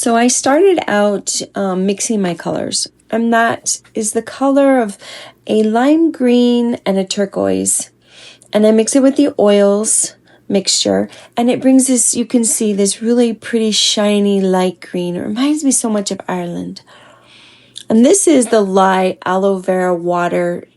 So I started out mixing my colors, and that is the color of a lime green and a turquoise. And I mix it with the oils mixture, and it brings this, you can see this really pretty shiny light green. It reminds me so much of Ireland. And this is the lye aloe vera water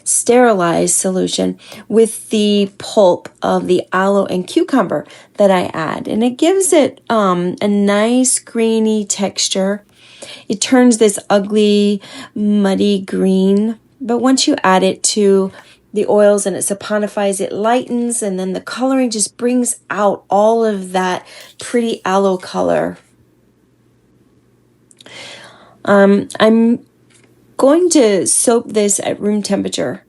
sterilized solution with the pulp of the aloe and cucumber that I add. And it gives it a nice greeny texture. It turns this ugly, muddy green. But once you add it to the oils and it saponifies, it lightens, and then the coloring just brings out all of that pretty aloe color. I'm going to soak this at room temperature,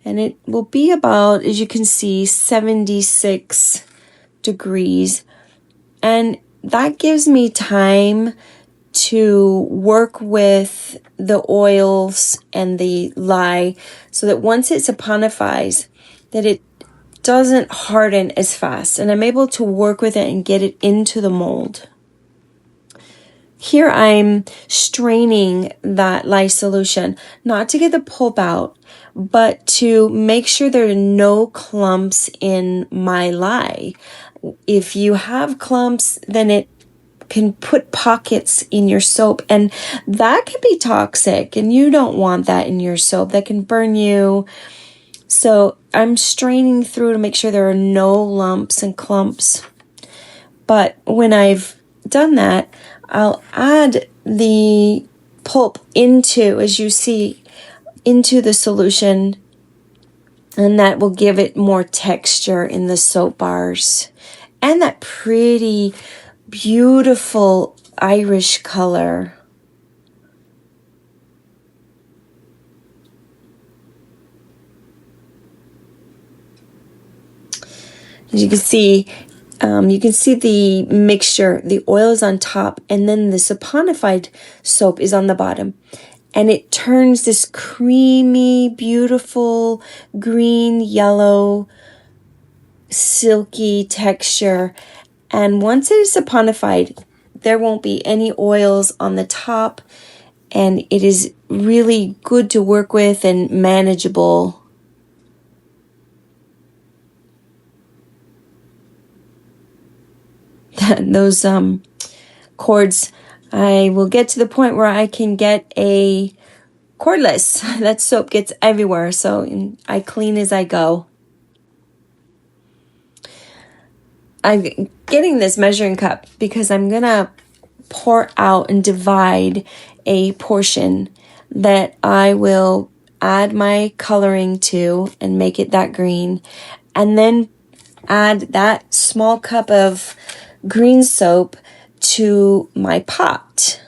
and it will be about, as you can see, 76 degrees. And that gives me time to work with the oils and the lye so that once it saponifies, that it doesn't harden as fast, and I'm able to work with it and get it into the mold. Here I'm straining that lye solution, not to get the pulp out, but to make sure there are no clumps in my lye. If you have clumps, then it can put pockets in your soap, and that can be toxic, and you don't want that in your soap. That can burn you. So I'm straining through to make sure there are no lumps and clumps. But when I've done that, I'll add the pulp into, as you see, into the solution, and that will give it more texture in the soap bars and that pretty, beautiful Irish color. As you can see the mixture, the oil is on top, and then the saponified soap is on the bottom. And it turns this creamy, beautiful, green, yellow, silky texture. And once it is saponified, there won't be any oils on the top, and it is really good to work with and manageable. Those cords, I will get to the point where I can get a cordless. That soap gets everywhere, so I clean as I go. I'm getting this measuring cup because I'm going to pour out and divide a portion that I will add my coloring to and make it that green, and then add that small cup of green soap to my pot.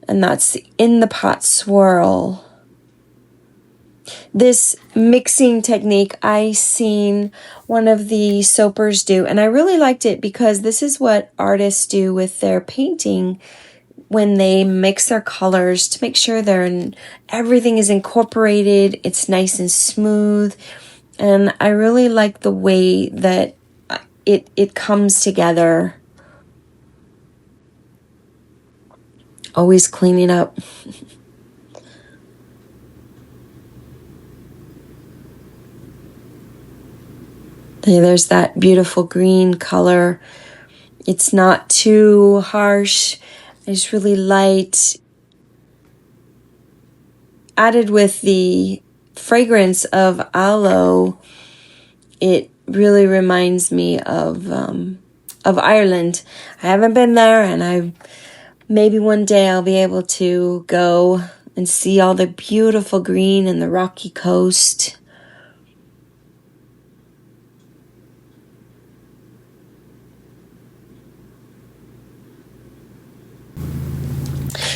And that's in the pot swirl. This mixing technique I seen one of the soapers do, and I really liked it because this is what artists do with their painting when they mix their colors to make sure everything is incorporated, it's nice and smooth. And I really like the way that it comes together. Always cleaning up. There's that beautiful green color. It's not too harsh. It's really light. Added with the fragrance of aloe, it really reminds me of Ireland. I haven't been there, and maybe one day I'll be able to go and see all the beautiful green and the rocky coast.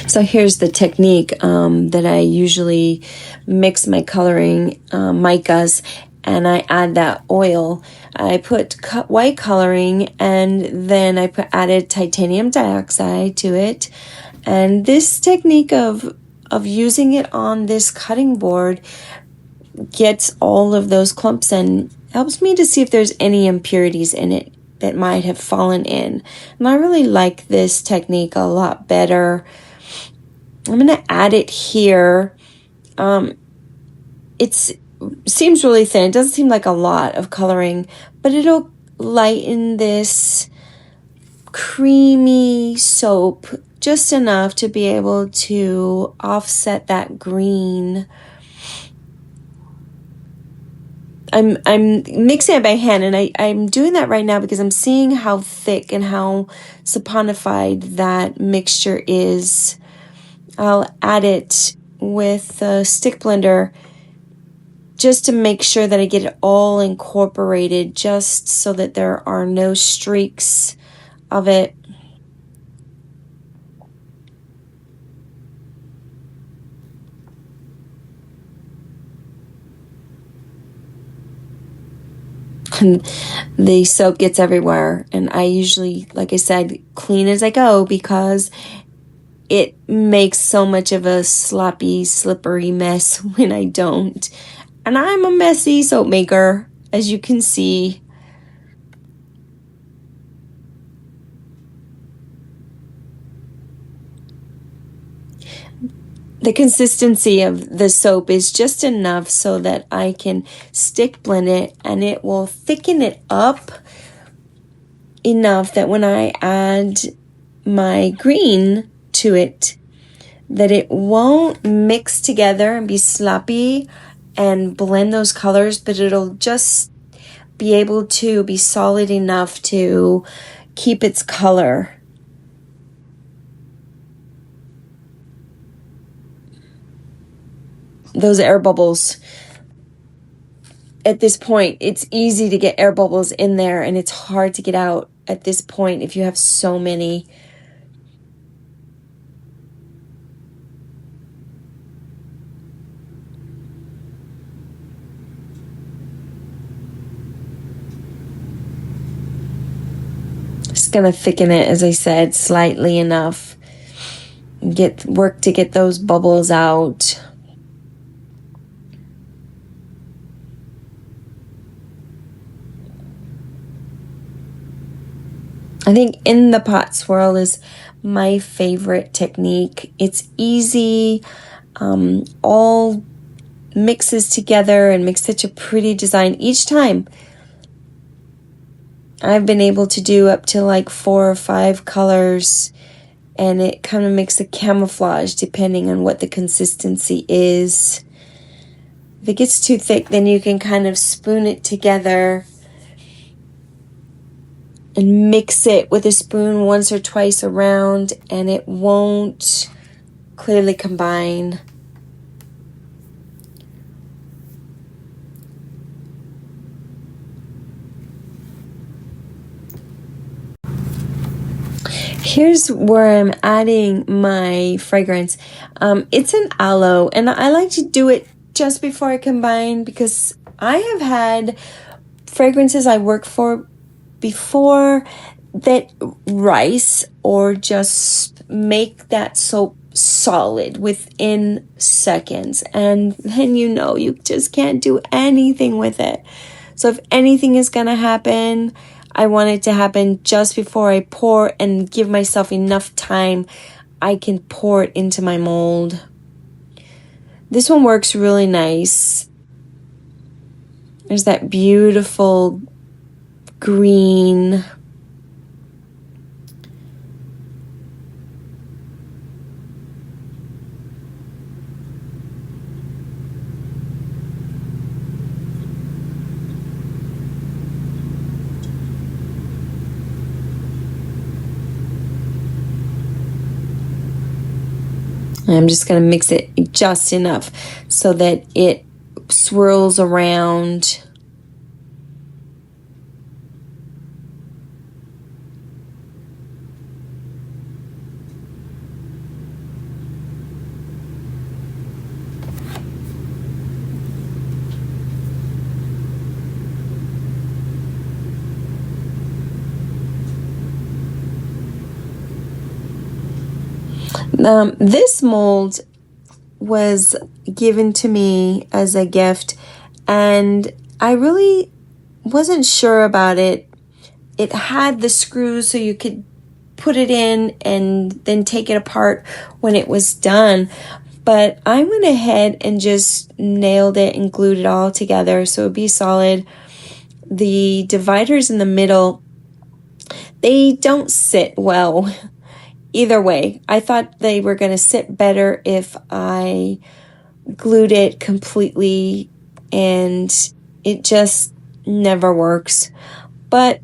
So here's the technique that I usually mix my coloring, micas, and I add that oil. I put white coloring, and then I added titanium dioxide to it. And this technique of using it on this cutting board gets all of those clumps and helps me to see if there's any impurities in it that might have fallen in. And I really like this technique a lot better. I'm going to add it here. It seems really thin. It doesn't seem like a lot of coloring, but it'll lighten this creamy soap just enough to be able to offset that green. I'm mixing it by hand, and I'm doing that right now because I'm seeing how thick and how saponified that mixture is. I'll add it with a stick blender just to make sure that I get it all incorporated, just so that there are no streaks of it. And the soap gets everywhere, and I usually, like I said, clean as I go because it makes so much of a sloppy, slippery mess when I don't. And I'm a messy soap maker, as you can see. The consistency of the soap is just enough so that I can stick blend it, and it will thicken it up enough that when I add my green to it, that it won't mix together and be sloppy and blend those colors, but it'll just be able to be solid enough to keep its color. Those air bubbles, at this point, it's easy to get air bubbles in there, and it's hard to get out at this point if you have so many. Just gonna thicken it, as I said, slightly enough. Work to get those bubbles out. I think in the pot swirl is my favorite technique. It's easy, all mixes together and makes such a pretty design each time. I've been able to do up to like 4 or 5 colors, and it kind of makes a camouflage depending on what the consistency is. If it gets too thick, then you can kind of spoon it together and mix it with a spoon once or twice around, and it won't clearly combine. Here's where I'm adding my fragrance. It's an aloe, and I like to do it just before I combine because I have had fragrances I work for before that rise or just make that soap solid within seconds, and then you just can't do anything with it. So if anything is gonna happen, I want it to happen just before I pour and give myself enough time I can pour it into my mold. This one works really nice. There's that beautiful green. I'm just going to mix it just enough so that it swirls around. This mold was given to me as a gift, and I really wasn't sure about it it had the screws so you could put it in and then take it apart when it was done. But I went ahead and just nailed it and glued it all together so it'd be solid. The dividers in the middle, they don't sit well either way. I thought they were going to sit better if I glued it completely, and it just never works. But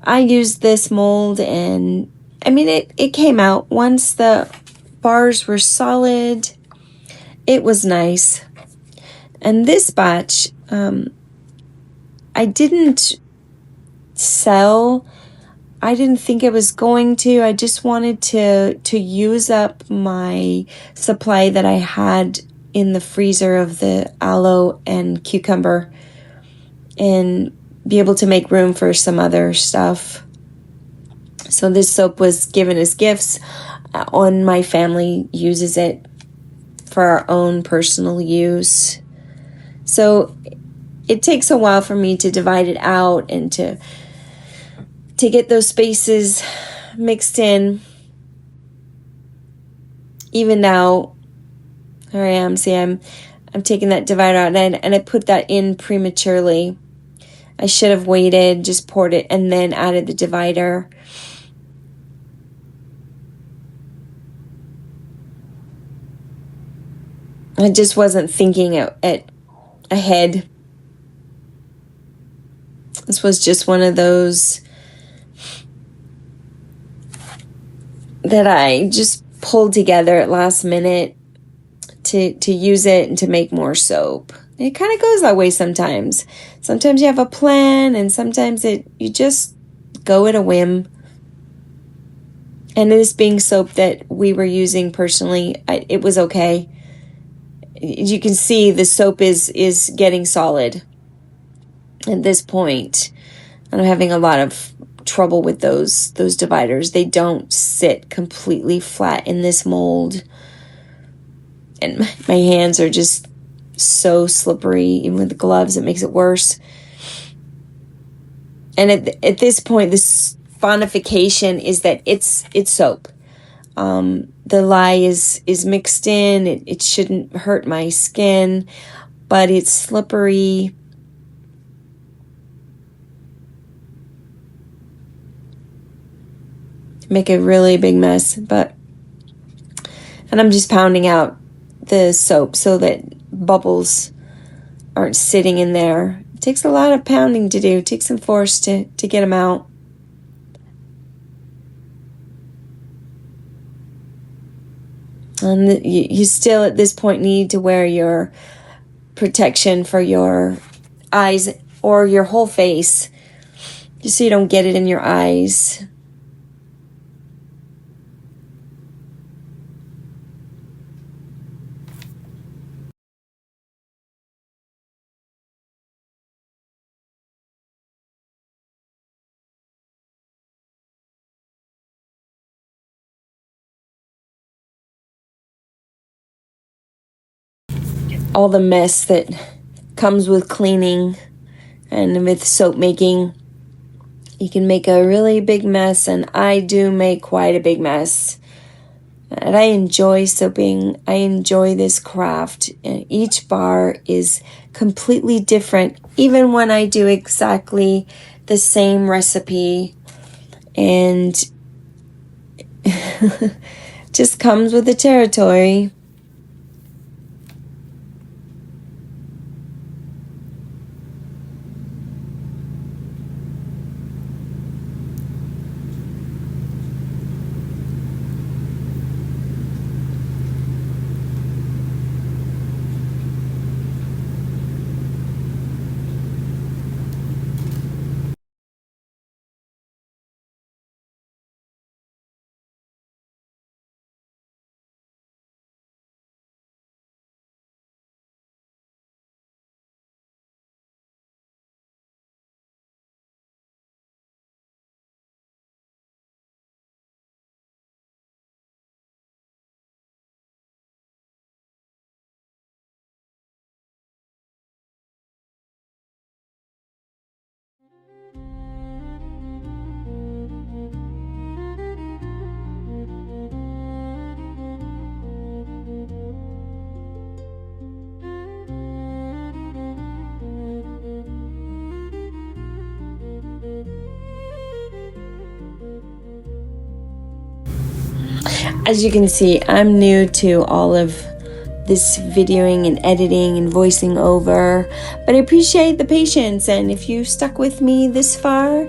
I used this mold, and I mean, it came out. Once the bars were solid, it was nice. And this batch, I didn't sell. I didn't think I was going to. I just wanted to use up my supply that I had in the freezer of the aloe and cucumber and be able to make room for some other stuff. So this soap was given as gifts, and my family uses it for our own personal use. So it takes a while for me to divide it out and to get those spaces mixed in. Even now, here I am. See, I'm taking that divider out, and I put that in prematurely. I should have waited, just poured it, and then added the divider. I just wasn't thinking ahead. This was just one of those that I just pulled together at last minute to use it and to make more soap. It kind of goes that way sometimes. Sometimes you have a plan, and sometimes you just go at a whim. And this being soap that we were using personally, it was okay. You can see the soap is getting solid at this point. I'm having a lot of trouble with those dividers. They don't sit completely flat in this mold. And my hands are just so slippery. Even with the gloves, it makes it worse. And at this point, this sponification is that it's soap. The lye is mixed in. It shouldn't hurt my skin, but it's slippery. Make a really big mess, and I'm just pounding out the soap so that bubbles aren't sitting in there. It takes a lot of pounding to do. It takes some force to get them out. And you still at this point need to wear your protection for your eyes or your whole face, just so you don't get it in your eyes. All the mess that comes with cleaning and with soap making. You can make a really big mess, and I do make quite a big mess. And I enjoy soaping. I enjoy this craft. And each bar is completely different, even when I do exactly the same recipe. And just comes with the territory. As you can see, I'm new to all of this videoing and editing and voicing over, but I appreciate the patience, and if you stuck with me this far,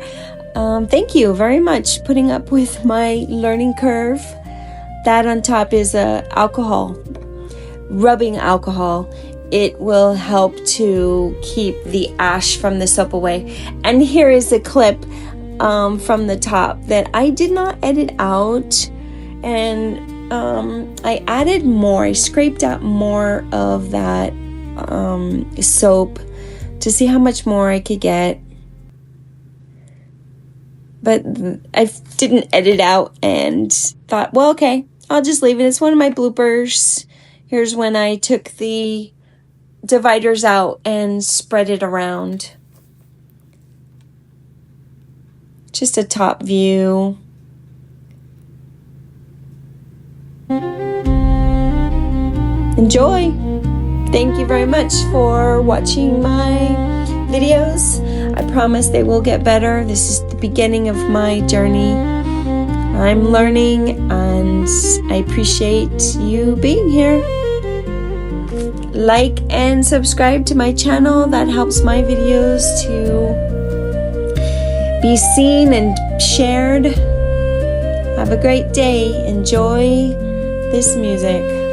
thank you very much putting up with my learning curve. That on top is alcohol, rubbing alcohol. It will help to keep the ash from the soap away. And here is a clip from the top that I did not edit out, and I added more. I scraped out more of that soap to see how much more I could get, but I didn't edit out and thought, well, okay, I'll just leave it. It's one of my bloopers. Here's when I took the dividers out and spread it around. Just a top view. Enjoy. Thank you very much for watching my videos. I promise they will get better. This is the beginning of my journey. I'm learning, and I appreciate you being here. Like and subscribe to my channel. That helps my videos to be seen and shared. Have a great day. Enjoy this music.